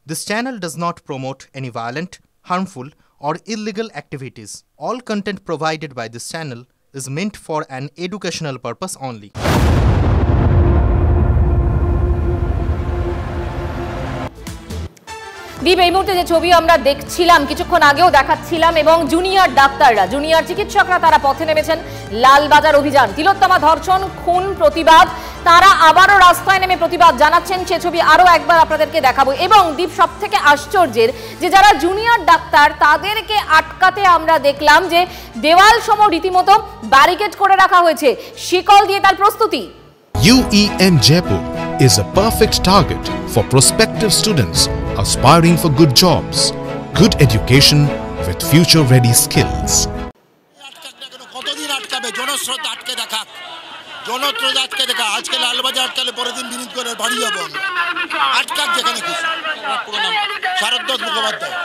This channel does not promote any violent, harmful, or illegal activities. All content provided by this channel is meant for an educational purpose only. দীপ, এই মুহূর্তে যে ছবি আমরা দেখছিলাম, কিছুক্ষণ আগেও দেখাচ্ছিলাম, এবং জুনিয়র ডাক্তাররা, জুনিয়র চিকিৎসকরা তারা পথে নেমেছেন লালবাজার অভিযান। তিলোত্তমা ধর্ষণ খুন প্রতিবাদ, তারা আবারও রাস্তায় নেমে প্রতিবাদ জানাচ্ছেন। সে ছবি আরও একবার আপনাদেরকে দেখাবো। এবং দীপ, সব থেকে আশ্চর্যের যে যারা জুনিয়র ডাক্তার তাদেরকে আটকাতে আমরা দেখলাম যে দেওয়াল সম রীতিমতো ব্যারিকেড করে রাখা হয়েছে, শিকল দিয়ে তার প্রস্তুতি। UEN Jaipur is a perfect target for prospective students aspiring for good jobs, good education with future-ready skills. কতদিন আটকাবে? জনস্রোত আটকে দেখা, জনস্রোত আটকে দেখা। আজকে লালবাজার আটকালে পরের দিন বিনীত করে বাড়ি যাবো আমরা। আটকাক যেখানে খুশি। পুরো নাম শারদ্দাস মুখোপাধ্যায়।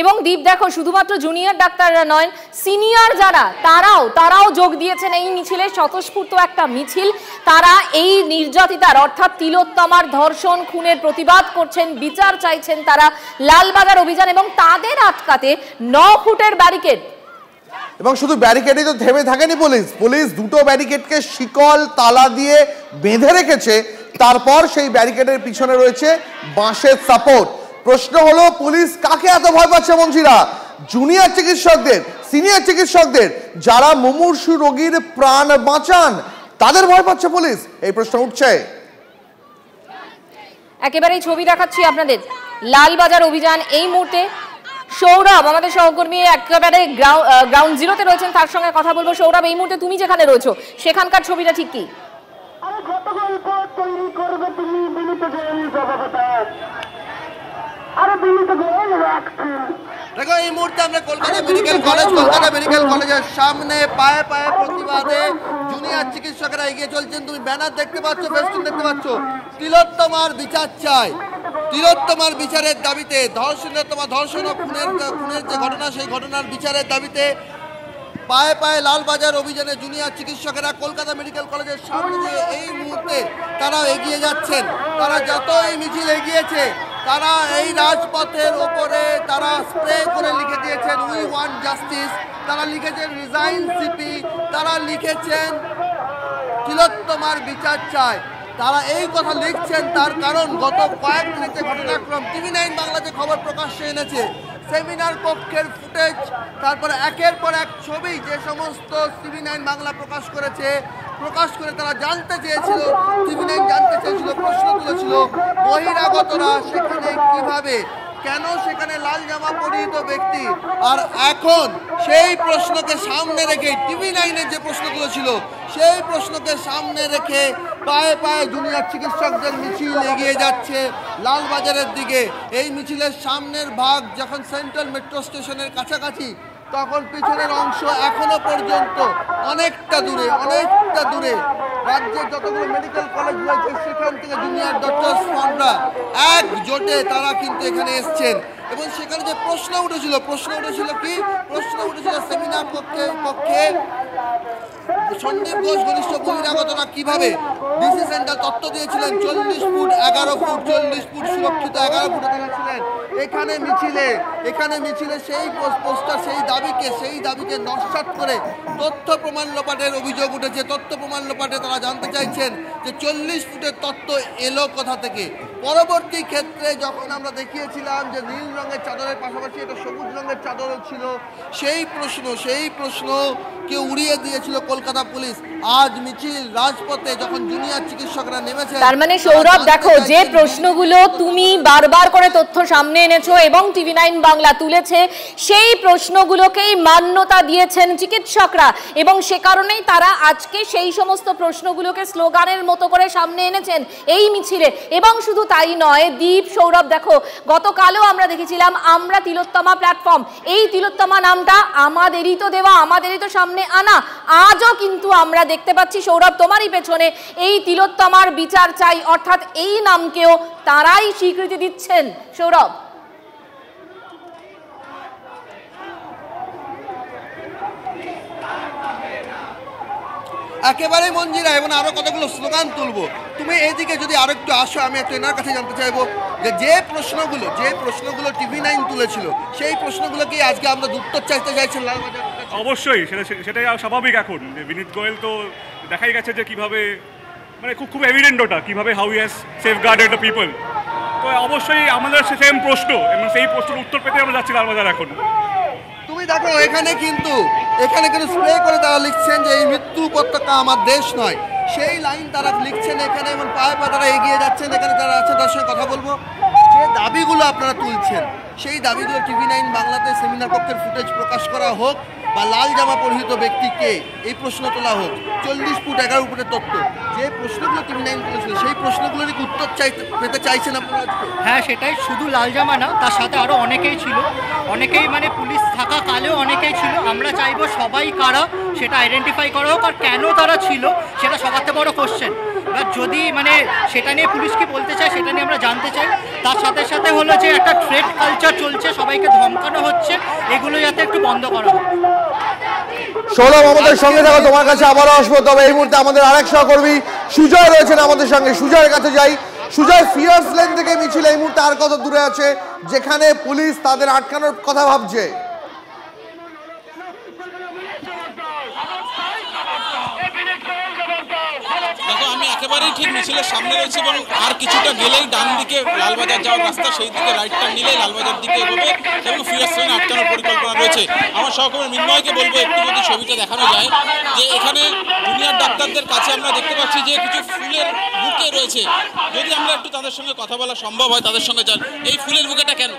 এবং দীপ, দেখো, শুধুমাত্র জুনিয়র ডাক্তাররা নয়, সিনিয়র যারা তারাও যোগ দিয়েছেন এই মিছিলে। স্বতঃস্ফূর্ত একটা মিছিল। তারা এই নির্যাতিতার অর্থাৎ তিলোত্তমার ধর্ষণ খুনের প্রতিবাদ করছেন, বিচার চাইছেন তারা। লালবাজার অভিযান এবং তাদের আটকাতে 9 ফুটের ব্যারিকেড। এবং শুধু ব্যারিকেডই তো থেমে থাকেনি পুলিশ দুটো ব্যারিকেডকে শিকল তালা দিয়ে বেঁধে রেখেছে। তারপর সেই ব্যারিকেডের পিছনে রয়েছে বাঁশের সাপোর্ট। প্রশ্ন হলো, পুলিশ কাকে এত ভয় পাচ্ছে মঞ্জিরা? জুনিয়র চিকিৎসকদের, সিনিয়র চিকিৎসকদের, যারা মুমূর্ষু রোগীর প্রাণ বাঁচান, তাদের ভয় পাচ্ছে পুলিশ? এই প্রশ্ন উঠছে। একেবারে ছবি দেখাচ্ছি আপনাদের, লালবাজার অভিযান। এই মুহূর্তে সৌরভ, আমাদের সহকর্মী, একেবারে গ্রাউন্ড জিরোতে রয়েছেন, তার সঙ্গে কথা বলবো। সৌরভ, এই মুহূর্তে তুমি যেখানে রয়েছো সেখানকার ছবিটা ঠিক কি? দেখো, এই মুহূর্তে আমরা কলকাতা মেডিকেল কলেজের সামনে পায়ে পায়ে প্রতিবাদে জুনিয়র চিকিৎসকরা এগিয়ে চলছেন। তুমি ব্যানার দেখতে পাচ্ছ, ফেস্টুন দেখতে পাচ্ছ। তিলোত্তমার বিচার চাই, তিলোত্তমার বিচারের দাবিতে, ধর্ষণ ও খুনের যে ঘটনা, সেই ঘটনার বিচারের দাবিতে পায়ে পায়ে লালবাজার অভিযানে জুনিয়র চিকিৎসকেরা কলকাতা মেডিকেল কলেজের সামনে দিয়ে এই মুহূর্তে তারা এগিয়ে যাচ্ছেন। তারা যত এই মিছিল এগিয়েছে, তারা এই রাজপথের ওপরে তারা স্প্রে করে লিখে দিয়েছেন উই ওয়ান্ট জাস্টিস, তারা লিখেছেন রিজাইন সিপি, তারা লিখেছেন তিলোত্তমার বিচার চাই। তারা এই কথা লিখছেন তার কারণ গত কয়েকদিনের যে ঘটনাক্রম TV9 বাংলা যে খবর প্রকাশ্যে এনেছে, সেমিনার কক্ষের ফুটেজ, তারপরে একের পর এক ছবি যে সমস্ত TV9 বাংলা প্রকাশ করে তারা জানতে চেয়েছিল, TV9 জানতে চেয়েছিল, প্রশ্ন তুলেছিল বহিরাগতরা সেখানে কিভাবে, কেন সেখানে লাল জামা পরিহিত ব্যক্তি। আর এখন সেই প্রশ্নকে সামনে রেখে TV9-এর যে প্রশ্ন তুলেছিল, সেই প্রশ্নকে সামনে রেখে পায়ে পায়ে জুনিয়র চিকিৎসকদের মিছিল এগিয়ে যাচ্ছে লালবাজারের দিকে। এই মিছিলের সামনের ভাগ যখন সেন্ট্রাল মেট্রো স্টেশনের কাছাকাছি, তখন পিছনের অংশ এখনো পর্যন্ত অনেকটা দূরে রাজ্যের যতগুলো মেডিকেল কলেজ রয়েছে সেখান থেকে জুনিয়র ডক্টর ফ্রন্টরা একজোটে তারা কিন্তু এখানে এসছেন। এবং সেখানে যে প্রশ্ন উঠেছিল সেমিনার কক্ষে সন্দীপ ঘোষ ঘনিষ্ঠ বহিরাগতরা কিভাবে, ডিসি সেন্টার তথ্য দিয়েছিলেন 40 ফুট 11 ফুট 40 ফুট সুরক্ষিত 11 ফুটে তারা ছিলেন। এখানে মিছিলে সেই পোস্টার, সেই দাবিকে নস্যাৎ করে তথ্য প্রমাণ লোপাটের অভিযোগ উঠেছে। তথ্য প্রমাণ লোপাটে তারা জানতে চাইছেন যে 40 ফুটের তথ্য এলো কোথা থেকে। পরবর্তী ক্ষেত্রে যখন আমরা দেখিয়েছিলাম যে নীল রঙের চাদরের পাশাপাশি একটা সবুজ রঙের চাদরও ছিল, সেই প্রশ্নকে উড়িয়ে দিয়েছিল কলকাতা পুলিশ। আজ মিছিল রাজপথে যখন জুনিয়র চিকিৎসকরা নেমেছে, তার মানে সৌরভ, দেখো, যে প্রশ্নগুলো তুমি বারবার করে তথ্য সামনে এনেছো এবং TV9 বাংলা তুলেছে, সেই প্রশ্নগুলোকেই মান্যতা দিয়েছেন চিকিৎসকরা এবং সে কারণেই তারা আজকে সেই সমস্ত প্রশ্নগুলোকে স্লোগানের মতো করে সামনে এনেছেন এই মিছিলে। এবং শুধু তাই নয় দীপ, সৌরভ, দেখো, গতকালও আমরা দেখেছিলাম আমরা তিলোত্তমা প্ল্যাটফর্ম, এই তিলোত্তমা নামটা আমাদেরই তো দেওয়া, আমাদেরই তো সামনে আনা। আজও কিন্তু আমরা দেখতে পাচ্ছি, সৌরভ, তোমারই পেছনে, এই তিলোত্তমার বিচার চাই অর্থাৎ এই নামকেও তারাই স্বীকৃতি দিচ্ছেন। সৌরভ, একেবারেই মঞ্জিরা, এবং আরো কতগুলো স্লোগান তুলবো। তুমি এইদিকে যদি আরো একটু আসো, আমি একটু এনার কাছে জানতে চাইবো যে প্রশ্নগুলো TV9 তুলেছিল, সেই প্রশ্নগুলো কি আজকে আমরা উত্তর চাইতে চাইছেন লালবাজার? অবশ্যই সেটাই স্বাভাবিক। এখন বিনীত গোয়েল তো দেখাই গেছে যে কিভাবে, মানে খুব এভিডেন্ট ওটা কিভাবে হাউ হ্যাজ সেফগার্ডেড দ্য পিপল। তো অবশ্যই আমাদের সেম প্রশ্ন, এবং সেই প্রশ্নের উত্তর পেতে আমরা যাচ্ছি লালবাজার এখন। তুমি দেখো এখানে কিন্তু স্প্রে করে তারা লিখছেন যে এই মৃত্যু উপত্যকা আমার দেশ নয়, সেই লাইন তারা লিখছেন এখানে, এবং পায়ে পা তারা এগিয়ে যাচ্ছেন। এখানে যারা আছেন তার সঙ্গে কথা বলবো। যে দাবিগুলো আপনারা তুলছেন, সেই দাবিগুলো TV9 বাংলাতে সেমিনার কক্ষের ফুটেজ প্রকাশ করা হোক, বা লাল জামা পরিহিত ব্যক্তিকে এই প্রশ্ন তোলা হোক। 40 ফুট 11 ফুটের তত্ত্ব, যে প্রশ্নগুলো TV9 তুলেছিল, সেই প্রশ্নগুলোর উত্তর পেতে চাইছেন আপনারা আজকে? হ্যাঁ, সেটাই। শুধু লাল জামা না, তার সাথে আরও অনেকেই ছিল, অনেকেই মানে পুলিশ থাকা কালেও অনেকেই ছিল। আমরা চাইবো সবাই কারা সেটা আইডেন্টিফাই করা হোক, আর কেন তারা ছিল সেটা সবার থেকে বড় কোশ্চেন। এবার যদি মানে সেটা নিয়ে পুলিশ কি বলতে চায় সেটা নিয়ে আমরা জানতে চাই। তার সাথে সাথে হলো যে একটা থ্রেট কালচার চলছে, সবাইকে ধমকানো হচ্ছে, এগুলো যাতে একটু বন্ধ করা হোক। সৌরভ, আমাদের সঙ্গে থাকো, তোমার কাছে আবারও আসবো। তবে এই মুহূর্তে আমাদের আরেক সহকর্মী সুজয় রয়েছেন আমাদের সঙ্গে। সুজয়ের কাছে যাই। সুজয়, ফিয়ার্স লেন থেকে মিছিল এই মুহূর্তে আর কত দূরে আছে, যেখানে পুলিশ তাদের আটকানোর কথা ভাবছে? দেখো, আমি একেবারেই ঠিক মিছিলের সামনে রয়েছি, এবং আর কিছুটা গেলেই ডান দিকে লালবাজার যাওয়ার রাস্তা, সেই দিকে রাইটটা নিলে লালবাজার দিকে এগোবে, এবং ফিয়ার্স লেনে আটকানোর পরিকল্পনা রয়েছে। আমার সহকর্মী মিন্ময়কে বলবো একটু যদি ছবিটা দেখানো যায়, যে এখানে জুনিয়র ডাক্তারদের কাছে আমরা দেখতে পাচ্ছি যে কিছু ফুলের বুকে রয়েছে। যদি আমরা একটু তাদের সঙ্গে কথা বলা সম্ভব হয়, তাদের সঙ্গে যান। এই ফুলের বুকেটা কেন,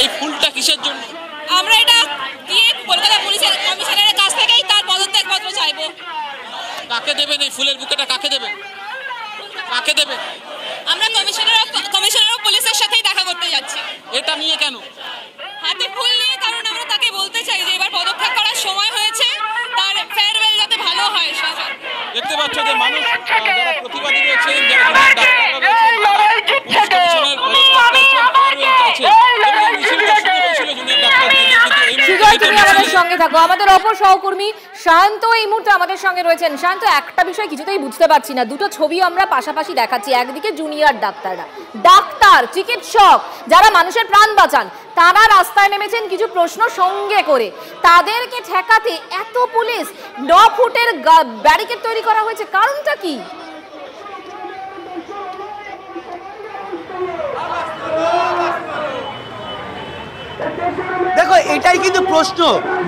এই ফুলটা কিসের জন্য? আমরা এটা দিয়ে কলকাতা পুলিশের কমিশনারের কাছ থেকেই তার পদত্যাগ পত্র চাইবো। কাকে দেবেন এই ফুলের বুকেটা? কাকে দেবেন? কাকে দেবেন? আমরা কমিশনার ও পুলিশের সাথেই দেখা করতে যাচ্ছি। এটা নিয়ে কেন? হাতে ফুল নিয়ে, কারণ আমরা তাকে বলতে চাই যে এবার পদত্যাগ করার সময় হয়েছে, তার ফেয়ারওয়েল যাতে ভালো হয়। দেখতে পাচ্ছ যে মানুষ যারা প্রতিবাদী রয়েছেন, যারা ডাক্তাররা রয়েছেন, পুলিশ কমিশনার ফেয়ারওয়েল চাইছে, এবং এই মিছিলটা শুরু হয়েছিল জুনিয়র ডাক্তার দিয়ে। কিন্তু এই সুজয়, তুমি আমাদের সঙ্গে থাকো। আমাদের অপর সহকর্মী শান্ত এই মুহূর্তে আমাদের সঙ্গে রয়েছেন। শান্ত, একটা বিষয় কিছুতেই বুঝতে পারছি না, দুটো ছবি আমরা পাশাপাশি দেখাচ্ছি। একদিকে জুনিয়র ডাক্তাররা, ডাক্তার, চিকিৎসক যারা মানুষের প্রাণ বাঁচান, তারা রাস্তায় নেমেছেন কিছু প্রশ্ন সঙ্গে করে। তাদেরকে ঠেকাতে এত পুলিশ, 9 ফুটের ব্যারিকেড তৈরি করা হয়েছে, কারণটা কি? দেখো, এটাই কিন্তু প্রশ্ন।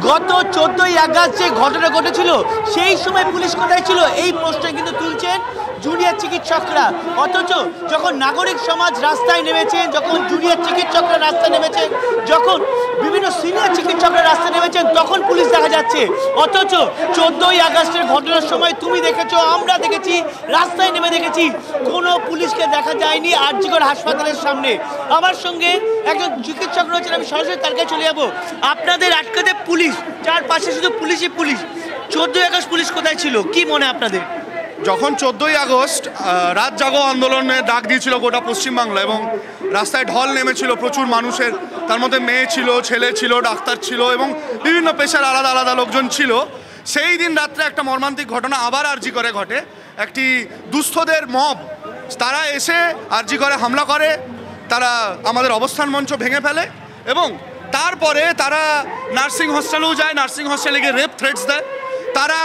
গত 14ই আগস্ট যে ঘটনা ঘটেছিল, সেই সময় পুলিশ কোথায় ছিল, এই প্রশ্নই কিন্তু তুলছেন জুনিয়র চিকিৎসকরা। অথচ যখন নাগরিক সমাজ রাস্তায় নেমেছেন, যখন জুনিয়র চিকিৎসকরা রাস্তায় নেমেছেন, যখন বিভিন্ন সিনিয়র চিকিৎসকরা রাস্তায় নেমেছেন, তখন পুলিশ দেখা যাচ্ছে। অথচ 14ই আগস্টের ঘটনার সময় তুমি দেখেছো, আমরা দেখেছি, রাস্তায় নেমে দেখেছি, কোনো পুলিশকে দেখা যায়নি আরজিকর হাসপাতালের সামনে। আমার সঙ্গে একজন চিকিৎসক রয়েছেন, আমি সরাসরি তার কাছে চলে যাবো। আপনাদের আটকাতে পুলিশ, চারপাশে শুধু পুলিশই পুলিশ। 14ই আগস্ট পুলিশ কোথায় ছিল, কি মনে আপনাদের? যখন 14ই আগস্ট রাত জাগো আন্দোলনে ডাক দিয়েছিল গোটা পশ্চিমবাংলা, এবং রাস্তায় ঢল নেমেছিল প্রচুর মানুষের, তার মধ্যে মেয়ে ছিল, ছেলে ছিল, ডাক্তার ছিল, এবং বিভিন্ন পেশার আলাদা আলাদা লোকজন ছিল। সেই দিন রাত্রে একটা মর্মান্তিক ঘটনা আবার আরজি করে ঘটে। একটি দুস্থদের মব, তারা এসে আরজি করে হামলা করে, তারা আমাদের অবস্থান মঞ্চ ভেঙে ফেলে, এবং তারপরে তারা নার্সিং হোস্টেলেও যায়, নার্সিং হোস্টেলে গিয়ে রেপ থ্রেটস দেয়। তারা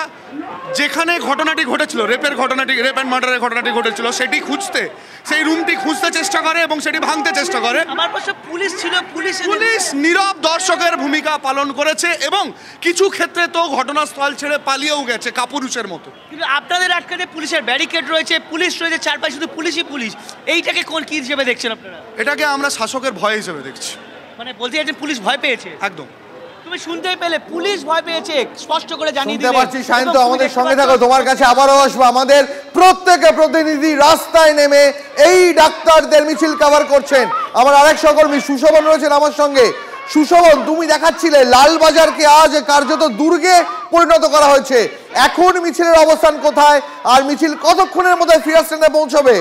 যেখানে ঘটনাটি ঘটেছিল, রেপ অ্যান্ড মার্ডারের ঘটনাটি ঘটেছিল, সেটি খুঁজতে, সেই রুমটি খুঁজতে চেষ্টা করে এবং সেটি ভাঙতে চেষ্টা করে। আমার পাশে পুলিশ ছিল, পুলিশ নীরব দর্শকের ভূমিকা পালন করেছে, এবং কিছু ক্ষেত্রে তো ঘটনাস্থল ছেড়ে পালিয়েও গেছে কাপুরুষের মতো। কিন্তু আপনাদের আটকাতে পুলিশের ব্যারিকেড রয়েছে, পুলিশ রয়েছে, চারপাশে শুধু পুলিশই পুলিশ। এইটাকে কোন কি হিসেবে দেখছেন আপনারা? এটাকে আমরা শাসকের ভয় হিসেবে দেখছি। মানে বলতে চাইছেন পুলিশ ভয় পেয়েছে? একদম। তুমি শুনতেই পেলে, পুলিশ ভয় পেয়েছে, স্পষ্ট করে জানিয়ে দিতে পারছি। শান্ত, আমাদের সঙ্গে থাকো, তোমার কাছে আবারও আসবো। আমাদের প্রত্যেকে প্রতিনিধি রাস্তায় নেমে এই ডাক্তারদের মিছিল কভার করছেন। আমার আরেক সহকর্মী সুশোভন রয়েছেন আমার সঙ্গে। সুশোভন, তুমি দেখাচ্ছিলে লালবাজারকে আজ কার্যত দুর্গে পরিণত করা হয়েছে। এখন মিছিলের অবস্থান কোথায়, আর মিছিল কতক্ষণের মধ্যে ফিয়ার্স লেনে পৌঁছবে?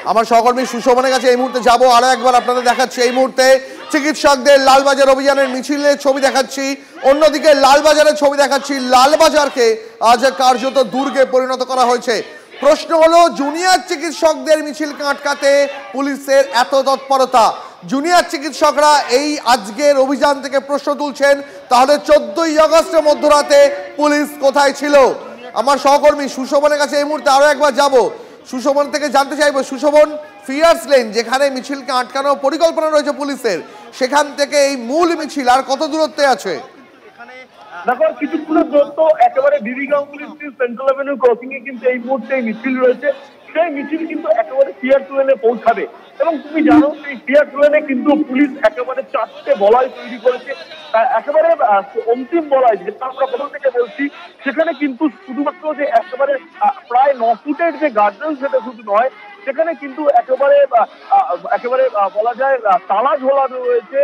আমার সহকর্মী সুশোভনের কাছে এই মুহূর্তে যাবো, আরো একবার আপনাদের দেখাচ্ছি এই মুহূর্তে চিকিৎসকদের লালবাজার অভিযানের মিছিলের ছবি দেখাচ্ছি, অন্যদিকে লালবাজারের ছবি দেখাচ্ছি। লালবাজারকে আজ কার্যত দুর্গে পরিণত করা হয়েছে। প্রশ্ন হলো, জুনিয়র চিকিৎসকদের মিছিলকে আটকাতে পুলিশের এত তৎপরতা, জুনিয়র চিকিৎসকরা এই আজকের অভিযান থেকে প্রশ্ন তুলছেন, তাহলে 14ই আগস্টের মধ্যরাতে পুলিশ কোথায় ছিল? আমার সহকর্মী সুশোভনের কাছে এই মুহূর্তে আরো একবার যাব, সুশোভন থেকে জানতে চাইবো। সুশোভন, ফিয়ার্স লেন যেখানে মিছিলকে আটকানোর পরিকল্পনা রয়েছে পুলিশের, সেখান থেকে এই মূল মিছিল আর কত দূরত্বে আছে? দেখো, কিছুক্ষণের দূরত্ব একেবারে BB Ganguly Street Central Avenue crossing এ কিন্তু এই মুহূর্তে মিছিল রয়েছে। সেই মিছিল কিন্তু একেবারে ফিয়ার্স লেনে পৌঁছাবে এবং তুমি জানো এই ফিয়ার্স লেনে কিন্তু পুলিশ একেবারে 4টে বলয় তৈরি করেছে। একেবারে অন্তিম বলয় যেটা আমরা প্রথম থেকে বলছি, সেখানে কিন্তু শুধুমাত্র যে একেবারে প্রায় 9 ফুটের যে গার্ডরেল সেটা শুধু নয়, সেখানে কিন্তু একেবারে বলা যায় তালা ঝোলানো রয়েছে,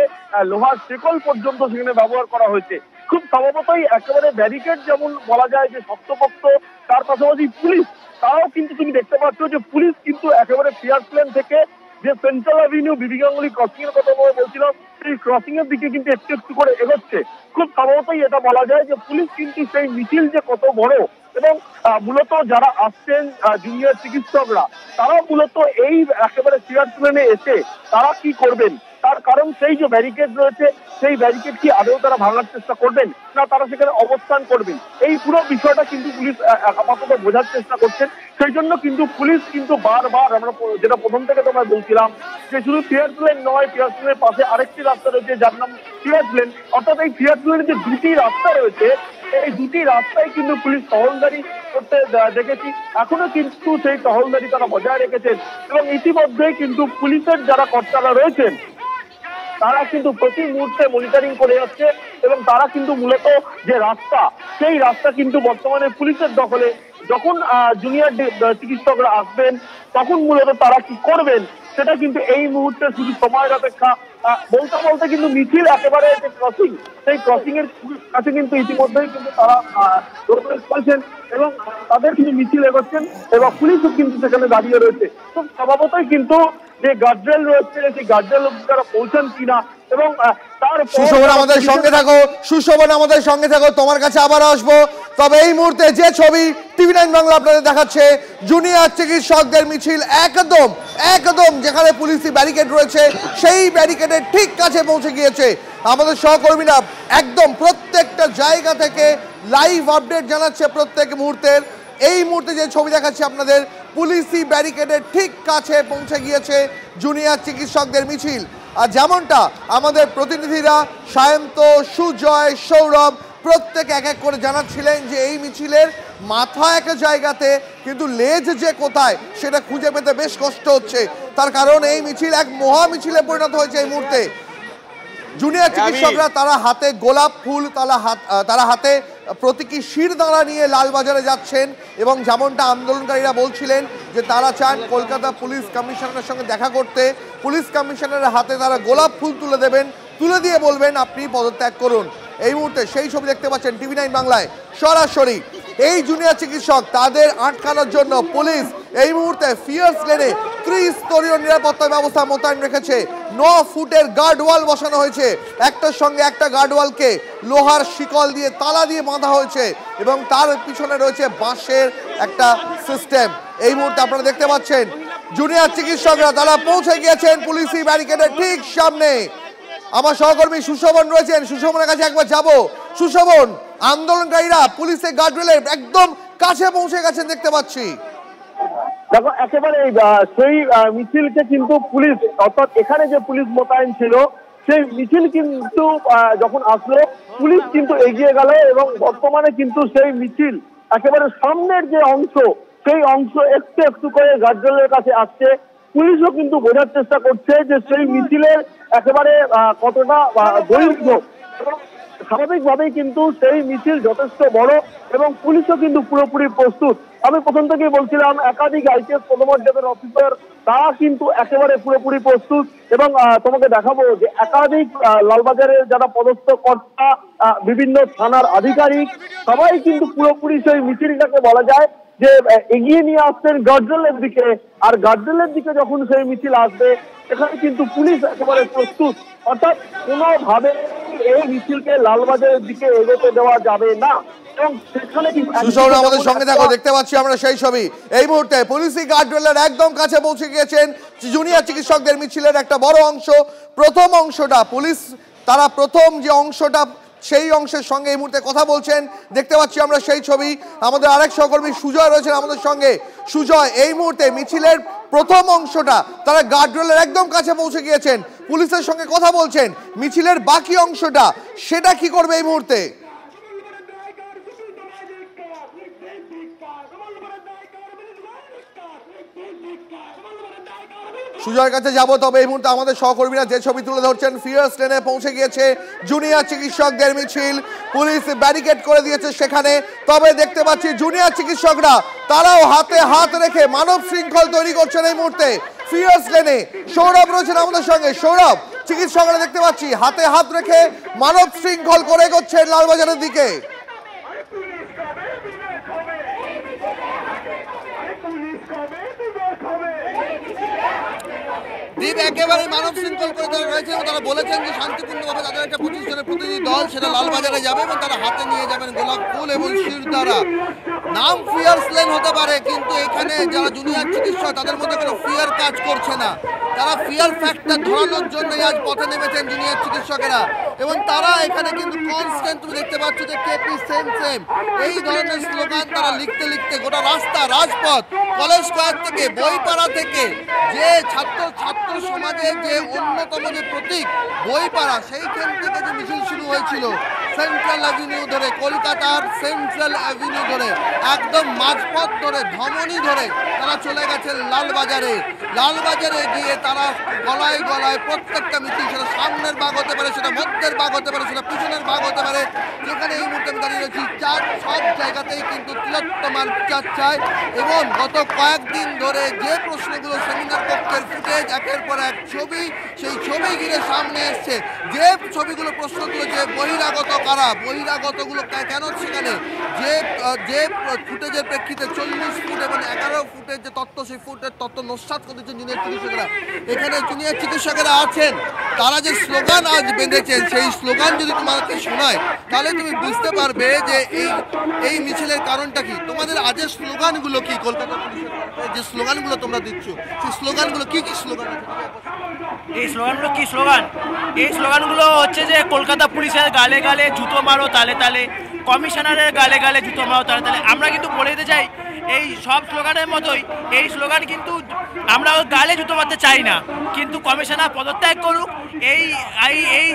লোহার শেকল পর্যন্ত সেখানে ব্যবহার করা হয়েছে। খুব স্বভাবতই একেবারে ব্যারিকেড যেমন বলা যায় যে শক্তপোক্ত, তার পাশাপাশি পুলিশ তারাও কিন্তু তুমি দেখতে পাচ্ছ যে পুলিশ কিন্তু একেবারে ফিয়ার্স লেন থেকে যে সেন্ট্রাল অ্যাভিনিউ বিবি গাঙ্গুলি ক্রসিং এর কথা বলছিলাম, সেই ক্রসিং এর দিকে কিন্তু একটু একটু করে এগোচ্ছে। খুব স্বভাবতই এটা বলা যায় যে পুলিশ কিন্তু সেই মিছিল যে কত বড় এবং মূলত যারা আসছেন জুনিয়র চিকিৎসকরা, তারাও মূলত এই একেবারে ফিয়ার্স লেনে এসে তারা কি করবেন, তার কারণ সেই যে ব্যারিকেড রয়েছে সেই ব্যারিকেড কি আদৌ তারা ভাঙার চেষ্টা করবেন না তারা সেখানে অবস্থান করবেন, এই পুরো বিষয়টা কিন্তু পুলিশ আপাতত বোঝার চেষ্টা করছেন। সেই জন্য কিন্তু পুলিশ কিন্তু বারবার, আমরা যেটা প্রথম থেকে তোমায় বলছিলাম যে শুধু ফিয়ার্স লেন নয়, ফিয়ার্স লেনের পাশে আরেকটি রাস্তা রয়েছে যার নাম ফিয়ার্স লেন, অর্থাৎ এই ফিয়ার্স লেনের যে দুটি রাস্তা রয়েছে এই দুটি রাস্তায় কিন্তু পুলিশ টহলদারি করতে দেখেছি। এখনো কিন্তু সেই টহলদারি তারা বজায় রেখেছেন এবং ইতিমধ্যেই কিন্তু পুলিশের যারা কর্তারা রয়েছেন তারা কিন্তু প্রতি মুহূর্তে মনিটরিং করে যাচ্ছে এবং তারা কিন্তু মূলত যে রাস্তা, সেই রাস্তা কিন্তু বর্তমানে পুলিশের দখলে। যখন জুনিয়র চিকিৎসকরা আসবেন তখন মূলত তারা কি করবেন সেটা কিন্তু এই মুহূর্তে শুধু সময়ের অপেক্ষা। বলতে বলতে কিন্তু মিছিল একেবারে যে ক্রসিং, সেই ক্রসিং এর কাছে কিন্তু ইতিমধ্যেই কিন্তু তারা করছেন এবং তাদের কিন্তু মিছিল এগোচ্ছেন এবং পুলিশও কিন্তু সেখানে দাঁড়িয়ে রয়েছে। খুব স্বভাবতই কিন্তু যে গার্ডরেল রয়েছে সেই গার্ডরেল তারা পৌঁছান কিনা এবং সুশোভন আমাদের সঙ্গে থাকো, সুশোভন আমাদের সঙ্গে থাকো, তোমার কাছে আবার আসবো। তবে এই মুহূর্তে যে ছবি টিভি9 বাংলা আপনাদের দেখাচ্ছে, জুনিয়র চিকিৎসকদের মিছিল একদম যেখানে পুলিশি ব্যারিকেড রয়েছে সেই ব্যারিকেডের ঠিক কাছে পৌঁছে গিয়েছে। আমাদের সহকর্মীরা একদম প্রত্যেকটা জায়গা থেকে লাইভ আপডেট জানাচ্ছে প্রত্যেক মুহূর্তের। এই মুহূর্তে যে ছবি দেখাচ্ছি আপনাদের, পুলিশি ব্যারিকেডের ঠিক কাছে পৌঁছে গিয়েছে জুনিয়র চিকিৎসকদের মিছিল। আর যেমনটা আমাদের প্রতিনিধিরা সায়ন্ত, সুজয়, সৌরভ প্রত্যেক এক এক করে জানাচ্ছিলেন যে এই মিছিলের মাথা এক জায়গাতে কিন্তু লেজ যে কোথায় সেটা খুঁজে পেতে বেশ কষ্ট হচ্ছে। তার কারণ এই মিছিল এক মহা মিছিলে পরিণত হয়েছে এই মুহূর্তে। জুনিয়র চিকিৎসকরা তারা হাতে গোলাপ ফুল, তারা হাতে প্রতীকী শিরদাঁড়া নিয়ে লালবাজারে যাচ্ছেন এবং যেমনটা আন্দোলনকারীরা বলছিলেন যে তারা চান কলকাতা পুলিশ কমিশনারের সঙ্গে দেখা করতে। পুলিশ কমিশনারের হাতে তারা গোলাপ ফুল তুলে দেবেন, তুলে দিয়ে বলবেন আপনি পদত্যাগ করুন। এই মুহূর্তে সেই ছবি দেখতে পাচ্ছেন টিভি9 বাংলায় সরাসরি। এই জুনিয়র চিকিৎসক তাদের আটকানোর জন্য পুলিশ এই মুহূর্তে ফিয়ার্স লেনে ত্রিস্তরীয় নিরাপত্তা ব্যবস্থা মোতায়েন রেখেছে। 9 ফুটের গার্ডওয়াল বসানো হয়েছে, একটার সঙ্গে একটা গার্ডওয়ালকে লোহার শিকল দিয়ে তালা দিয়ে বাঁধা হয়েছে এবং তার পিছনে রয়েছে বাঁশের একটা সিস্টেম। এই মুহূর্তে আপনারা দেখতে পাচ্ছেন জুনিয়র চিকিৎসকরা তারা পৌঁছে গিয়েছেন পুলিশি ব্যারিকেডের ঠিক সামনে। আমার সহকর্মী সুশোভন রয়েছেন, সুশোভনের কাছে একবার যাব। সুশোভন, আন্দোলনকারীরা পুলিশের গার্ডরেলের একদম কাছে পৌঁছে গেছেন দেখতে পাচ্ছি। দেখো, একেবারে সেই মিছিলকে কিন্তু পুলিশ, অর্থাৎ এখানে যে পুলিশ মোতায়েন ছিল সেই মিছিল কিন্তু যখন আসলো পুলিশ কিন্তু এগিয়ে গেল এবং বর্তমানে কিন্তু সেই মিছিল একেবারে সামনের যে অংশ সেই অংশ একটু একটু করে গার্ডরেলের কাছে আসছে। পুলিশও কিন্তু বোঝার চেষ্টা করছে যে সেই মিছিলের একেবারে কতটা দৈর্ঘ্য। স্বাভাবিকভাবেই কিন্তু সেই মিছিল যথেষ্ট বড় এবং পুলিশও কিন্তু পুরোপুরি প্রস্তুত। আমি প্রথম থেকেই বলছিলাম একাধিক আইপিএস পদমর্যাদার অফিসার তারা কিন্তু একেবারে পুরোপুরি প্রস্তুত এবং তোমাকে দেখাবো যে একাধিক লালবাজারের যারা পদস্থ কর্তা, বিভিন্ন থানার আধিকারিক সবাই কিন্তু পুরোপুরি সেই মিছিলটাকে বলা যায় যে এগিয়ে নিয়ে আসছেন গার্ডরেলের দিকে, আর গার্ডরেলের দিকে যখন সেই মিছিল আসবে এখানে কিন্তু পুলিশ একেবারে প্রস্তুত, অর্থাৎ কোনোভাবে এই মিছিলকে লালবাজারের দিকে এগোতে দেওয়া যাবে না। আমাদের সঙ্গে থাকো, দেখতে পাচ্ছি আমরা সেই ছবি। এই মুহূর্তে পুলিশি গার্ডরেলের একদম কাছে পৌঁছে গিয়েছেন জুনিয়র চিকিৎসকদের মিছিলের একটা বড় অংশ। প্রথম অংশটা পুলিশ, তারা প্রথম যে অংশটা সেই অংশের সঙ্গে এই মুহূর্তে কথা বলছেন, দেখতে পাচ্ছি আমরা সেই ছবি। আমাদের আরেক সহকর্মী সুজয় রয়েছেন আমাদের সঙ্গে। সুজয়, এই মুহূর্তে মিছিলের প্রথম অংশটা তারা গার্ডরেলের একদম কাছে পৌঁছে গিয়েছেন, পুলিশের সঙ্গে কথা বলছেন। মিছিলের বাকি অংশটা সেটা কি করবে এই মুহূর্তে? সুজয়ের কাছে যাবো, তবে এই মুহূর্তে আমাদের সহকর্মীরা যে ছবি তুলে ধরছেন, ফিয়ার্স ট্রেনে পৌঁছে গিয়েছে জুনিয়র চিকিৎসকদের মিছিল, পুলিশ ব্যারিকেড করে দিয়েছে সেখানে। তবে দেখতে পাচ্ছি জুনিয়র চিকিৎসকরা তারাও হাতে হাত রেখে মানব শৃঙ্খল তৈরি করছেন এই মুহূর্তে ফিয়ার্স ট্রেনে। সৌরভ রয়েছেন আমাদের সঙ্গে। সৌরভ, চিকিৎসকরা দেখতে পাচ্ছি হাতে হাত রেখে মানব শৃঙ্খল করে এগোচ্ছেন লালবাজারের দিকে। দ্বীপ একেবারে মানব শৃঙ্খল করে তারা রয়েছে এবং তারা বলেছেন যে শান্তিপূর্ণভাবে তাদের একটা 25 জনের প্রতিনিধি দল সেটা লালবাজারে যাবে এবং তারা হাতে নিয়ে যাবেন গোলাপ ফুল এবং শির দ্বারা। নাম ফিয়ার্স লেন হতে পারে, কিন্তু এখানে যারা জুনিয়র চিকিৎসক তাদের মধ্যে কোনো ফিয়ার কাজ করছে না। তারা ফিয়ার ফ্যাক্টর ধরানোর জন্যই আজ পথে নেমেছেন জুনিয়র চিকিৎসকেরা এবং তারা এখানে কিন্তু কনস্ট্যান্ট, তুমি দেখতে পাচ্ছ যে কেপি সেম সেম এই ধরনের স্লোগান তারা লিখতে লিখতে গোটা রাস্তা, রাজপথ, কলেজ স্কোয়ার থেকে, বইপাড়া থেকে, যে ছাত্র সমাজের যে অন্যতম যে প্রতীক বইপাড়া, সেইখান থেকে যে মিছিল শুরু হয়েছিল সেন্ট্রাল অ্যাভিনিউ ধরে, কলকাতার সেন্ট্রাল অ্যাভিনিউ ধরে, একদম মাঝপথ ধরে, ধমনী ধরে তারা চলে গেছে লালবাজারে। লালবাজারে গিয়ে তারা গলায় গলায় প্রত্যেকটা মিছিল, সেটা সামনের ভাগ হতে পারে, সেটা মধ্যের ভাগ হতে পারে, সেটা পিছনের ভাগ হতে পারে, যেখানে এই মুহূর্তে আমি দাঁড়িয়ে রয়েছি, সব জায়গাতেই কিন্তু তিলোত্তমার বিচার চায়। এবং গত কয়েকদিন ধরে যে প্রশ্নগুলো সেমিনার কক্ষের ফুটেজ, একের পর এক ছবি, সেই ছবি ঘিরে সামনে এসছে, যে ছবিগুলো প্রশ্ন তুলেছে বহিরাগত কারা, বহিরাগতগুলো কেন সেখানে, যে ফুটেজের প্রেক্ষিতে 40 ফুট এবং 11 ফুটের যে তত্ত্ব, সেই ফুটের তত্ত্ব নস্যাৎ করেছেন জুনিয়র চিকিৎসকেরা। এখানে জুনিয়র চিকিৎসকেরা আছেন, তারা যে স্লোগান আজ বেঁধেছেন, সেই স্লোগান যদি তোমাকে শোনায় তাহলে তুমি বুঝতে পারবে যে এই মিছিলের কারণটা কি। তোমাদের আজের স্লোগানগুলো কি, কলকাতা পুলিশের যে স্লোগানগুলো তোমরা দিচ্ছ, সেই স্লোগানগুলো কি কি স্লোগান আছে? এই স্লোগানগুলো কি স্লোগান? এই স্লোগানগুলো হচ্ছে যে কলকাতা পুলিশের গালে গালে জুতো মারো তালে তালে, কমিশনারের গালে গালে জুতো মারো তালে তালে। আমরা কিন্তু বলে দিতে চাই এই সব স্লোগানের মতোই এই স্লোগান কিন্তু আমরা গালে জুতো মারতে চাই না, কিন্তু কমিশনার পদত্যাগ করুক এই এই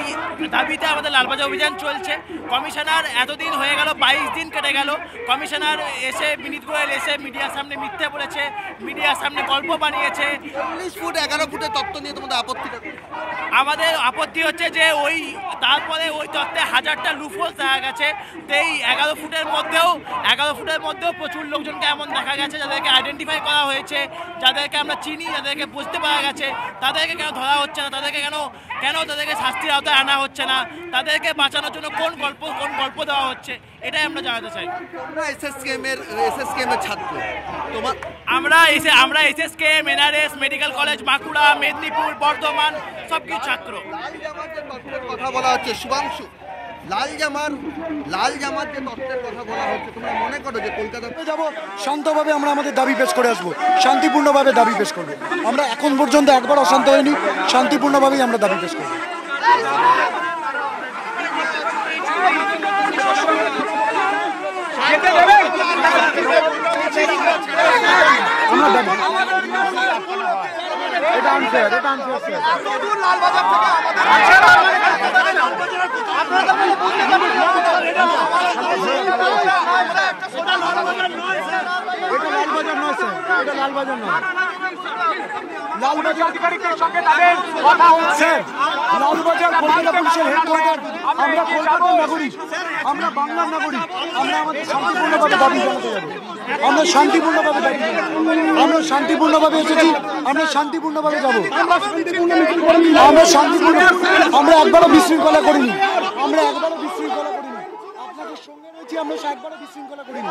দাবিতে আমাদের লালবাজার অভিযান চলছে। কমিশনার এতদিন হয়ে গেল, 22 দিন কেটে গেল, কমিশনার এসে বিনীত গোয়েল এসে মিডিয়ার সামনে মিথ্যে বলেছে, মিডিয়ার সামনে গল্প বানিয়েছে। 40 ফুট 11 ফুটের তত্ত্ব নিয়ে তোমাদের আপত্তিটা? আমাদের আপত্তি হচ্ছে যে তারপরে ওই তত্ত্বে 1000টা লুফোলস দেখা গেছে। তো এই 11 ফুটের মধ্যেও প্রচুর লোকজনকে এমন দেখা গেছে যাদেরকে আইডেন্টিফাই করা হয়েছে, যাদেরকে আমরা চিনি, যাদেরকে বুঝতে পারা গেছে, তাদেরকে কেন ধরা হচ্ছে না, তাদেরকে কেন তাদেরকে শাস্তির আওতায় আনা হচ্ছে না, তাদেরকে বাঁচানোর জন্য কোন গল্প দেওয়া হচ্ছে, এটাই আমরা জানাতে চাই। আমরা এসএসকেএম এর ছাত্র, আমরা SSKM, NRS, medical college Bankura, Medinipur, Bardhaman সবকিছু ছাত্র। লাল জামাতের তত্ত্বের কথা বলা হচ্ছে, শুভাংশু, লাল জামাত যে তত্ত্বের কথা বলা হচ্ছে, তোমরা মনে করো যে কলকাতাতে যাব শান্তভাবে আমরা আমাদের দাবি পেশ করে আসবো, শান্তিপূর্ণভাবে দাবি পেশ করবো। আমরা এখন পর্যন্ত একবার অশান্ত হয়নি, শান্তিপূর্ণভাবেই আমরা দাবি পেশ করবো। লালবাজার কলকাতা পুলিশের হেডকোয়ার্টার, আমরা কলকাতার নাগরিক, আমরা বাংলার নাগরিক, আমরা আমাদের শান্তিপূর্ণভাবে দাবি জানাতে যাবো। আমরা শান্তিপূর্ণভাবে দাবি জানাবো, আমরা শান্তিপূর্ণভাবে এসেছি, আমরা শান্তিপূর্ণভাবে যাবো। আমরা শান্তিপূর্ণ, আমরা একবারও বিশৃঙ্খলা করিনি, আপনাদের সঙ্গে রয়েছি, আমরা একবারও বিশৃঙ্খলা করিনি।